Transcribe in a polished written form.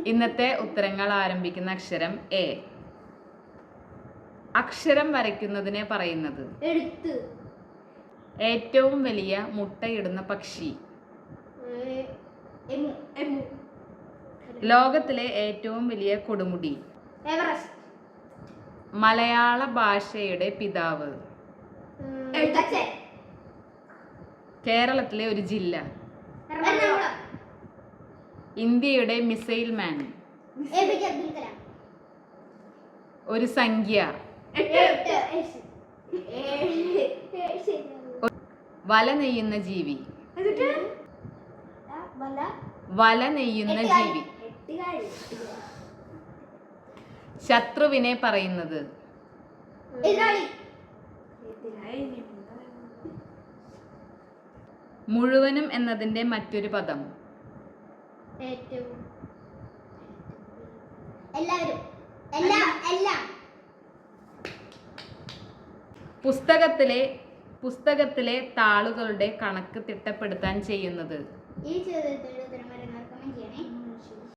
ഇന്നത്തെ ഉത്തരങ്ങൾ ആരംഭിക്കുന്ന അക്ഷരം എ. അക്ഷരം വരയ്ക്കുന്നതിനെ പറയുന്നത്. എഴുത്ത്. ഏറ്റവും വലിയ മുട്ടയിടുന്ന പക്ഷി. ലോകത്തിലെ ഏറ്റവും വലിയ കൊടുമുടി. എവറസ്റ്റ്. മലയാള ഭാഷയുടെ പിതാവ്. കേരളത്തിലെ ഒരു ജില്ല. ഇന്ത്യയുടെ മിസൈൽ മാൻ. ഒരു സംഖ്യ. വല നെയ്യുന്ന ജീവി. വല നെയ്യുന്ന ജീവി. ശത്രുവിനെ പറയുന്നത്. മുഴുവനും എന്നതിന്റെ മറ്റൊരു പദം. പുസ്തകത്തിലെ താളുകളുടെ കണക്ക് തിട്ടപ്പെടുത്താൻ ചെയ്യുന്നത്. ഈ ചോദ്യത്തിന് ഉത്തരം വരുന്നവർ കമന്റ് ചെയ്യണേ.